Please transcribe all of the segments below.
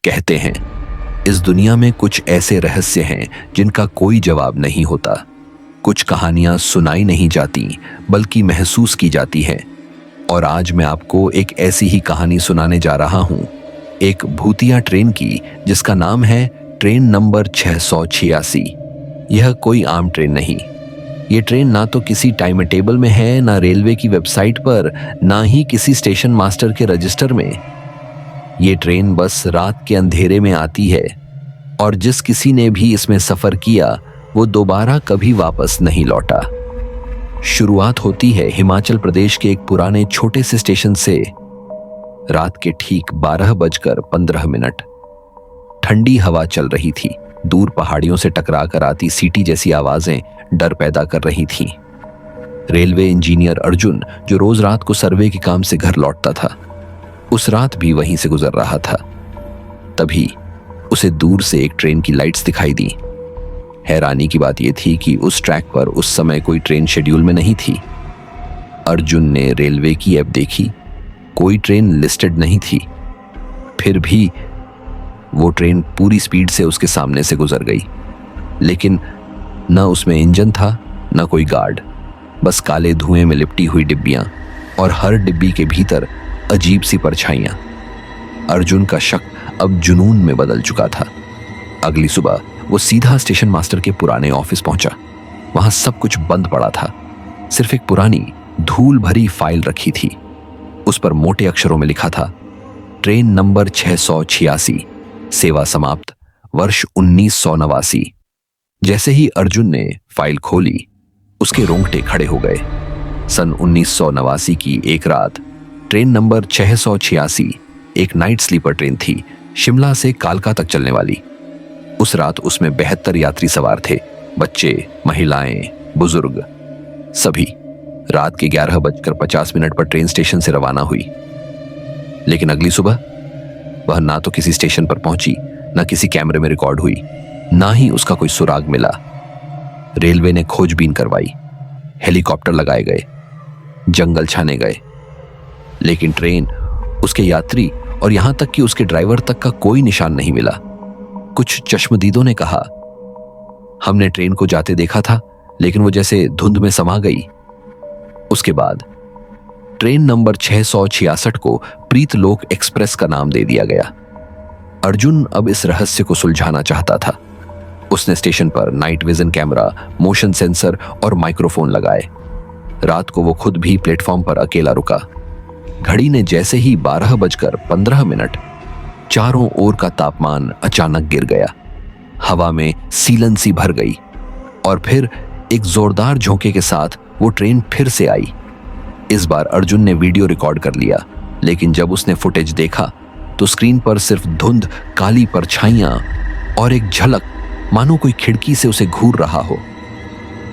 कहते हैं इस दुनिया में कुछ ऐसे रहस्य हैं जिनका कोई जवाब नहीं होता। कुछ कहानियां सुनाई नहीं जाती बल्कि महसूस की जाती हैं। और आज मैं आपको एक ऐसी ही कहानी सुनाने जा रहा हूं, एक भूतिया ट्रेन की जिसका नाम है ट्रेन नंबर 686। यह कोई आम ट्रेन नहीं। ये ट्रेन ना तो किसी टाइम टेबल में है, ना रेलवे की वेबसाइट पर, ना ही किसी स्टेशन मास्टर के रजिस्टर में। ये ट्रेन बस रात के अंधेरे में आती है और जिस किसी ने भी इसमें सफर किया वो दोबारा कभी वापस नहीं लौटा। शुरुआत होती है हिमाचल प्रदेश के एक पुराने छोटे से स्टेशन से। रात के ठीक 12:15। ठंडी हवा चल रही थी। दूर पहाड़ियों से टकरा कर आती सीटी जैसी आवाजें डर पैदा कर रही थीं। रेलवे इंजीनियर अर्जुन, जो रोज रात को सर्वे के काम से घर लौटता था, उस रात भी वहीं से गुजर रहा था। तभी उसे दूर से एक ट्रेन की लाइट्स दिखाई दी। हैरानी की बात यह थी कि उस ट्रैक पर उस समय कोई ट्रेन शेड्यूल में नहीं थी। अर्जुन ने रेलवे की ऐप देखी, कोई ट्रेन लिस्टेड नहीं थी। फिर भी वो ट्रेन पूरी स्पीड से उसके सामने से गुजर गई, लेकिन न उसमें इंजन था न कोई गार्ड, बस काले धुएं में लिपटी हुई डिब्बियां और हर डिब्बी के भीतर अजीब सी परछाइयां। अर्जुन का शक अब जुनून में बदल चुका था। अगली सुबह वो सीधा स्टेशन मास्टर के पुराने ऑफिस पहुंचा। वहां सब कुछ बंद पड़ा था, सिर्फ एक पुरानी धूल भरी फाइल रखी थी। उस पर मोटे अक्षरों में लिखा था, ट्रेन नंबर 686, सेवा समाप्त, वर्ष 1989। जैसे ही अर्जुन ने फाइल खोली, उसके रोंगटे खड़े हो गए। सन 1989 की एक रात ट्रेन नंबर 686 एक नाइट स्लीपर ट्रेन थी, शिमला से कालका तक चलने वाली। उस रात उसमें 72 यात्री सवार थे, बच्चे, महिलाएं, बुजुर्ग, सभी। रात के 11:50 पर ट्रेन स्टेशन से रवाना हुई। लेकिन अगली सुबह वह ना तो किसी स्टेशन पर पहुंची, ना किसी कैमरे में रिकॉर्ड हुई, ना ही उसका कोई सुराग मिला। रेलवे ने खोजबीन करवाई, हेलीकॉप्टर लगाए गए, जंगल छाने गए, लेकिन ट्रेन, उसके यात्री और यहां तक कि उसके ड्राइवर तक का कोई निशान नहीं मिला। कुछ चश्मदीदों ने कहा, हमने ट्रेन को जाते देखा था, लेकिन वो जैसे धुंध में समा गई। उसके बाद ट्रेन नंबर 666 को प्रीतलोक एक्सप्रेस का नाम दे दिया गया। अर्जुन अब इस रहस्य को सुलझाना चाहता था। उसने स्टेशन पर night vision camera, motion sensor और माइक्रोफोन लगाए। रात को वो खुद भी प्लेटफॉर्म पर अकेला रुका। घड़ी ने जैसे ही 12:15, चारों ओर का तापमान अचानक गिर गया। हवा में सीलन सी भर गई और फिर एक जोरदार झोंके के साथ वो ट्रेन फिर से आई। इस बार अर्जुन ने वीडियो रिकॉर्ड कर लिया, लेकिन जब उसने फुटेज देखा तो स्क्रीन पर सिर्फ धुंध, काली परछाइयां और एक झलक, मानो कोई खिड़की से उसे घूर रहा हो।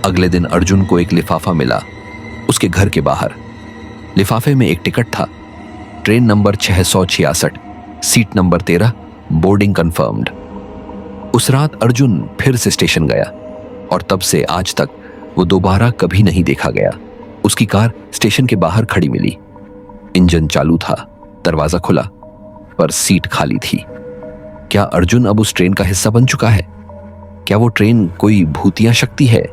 अगले दिन अर्जुन को एक लिफाफा मिला उसके घर के बाहर। लिफाफे में एक टिकट था, train number 666, seat number 13, boarding confirmed. उस रात अर्जुन फिर से स्टेशन गया और तब से आज तक वो दोबारा कभी नहीं देखा गया। उसकी कार स्टेशन के बाहर खड़ी मिली। इंजन चालू था, दरवाजा खुला, पर सीट खाली थी। क्या अर्जुन अब उस ट्रेन का हिस्सा बन चुका है? क्या वो ट्रेन कोई भूतिया शक्ति है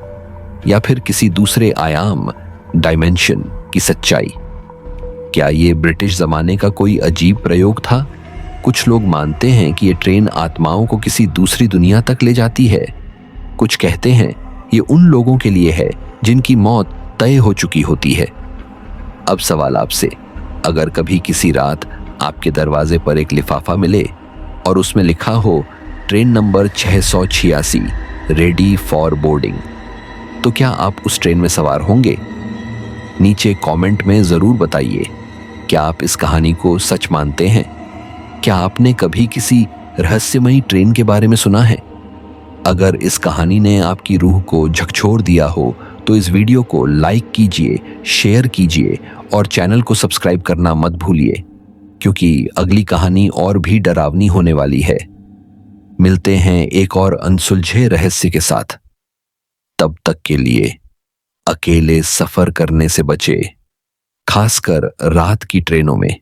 या फिर किसी दूसरे आयाम, डायमेंशन की सच्चाई? क्या ये ब्रिटिश जमाने का कोई अजीब प्रयोग था? कुछ लोग मानते हैं कि ये ट्रेन आत्माओं को किसी दूसरी दुनिया तक ले जाती है। कुछ कहते हैं ये उन लोगों के लिए है जिनकी मौत तय हो चुकी होती है। अब सवाल आपसे, अगर कभी किसी रात आपके दरवाजे पर एक लिफाफा मिले और उसमें लिखा हो train number 686 ready for boarding, तो क्या आप उस ट्रेन में सवार होंगे? नीचे कमेंट में जरूर बताइए, क्या आप इस कहानी को सच मानते हैं? क्या आपने कभी किसी रहस्यमयी ट्रेन के बारे में सुना है? अगर इस कहानी ने आपकी रूह को झकझोर दिया हो तो इस वीडियो को लाइक कीजिए, शेयर कीजिए और चैनल को सब्सक्राइब करना मत भूलिए, क्योंकि अगली कहानी और भी डरावनी होने वाली है। मिलते हैं एक और अनसुलझे रहस्य के साथ। तब तक के लिए अकेले सफर करने से बचे, खासकर रात की ट्रेनों में।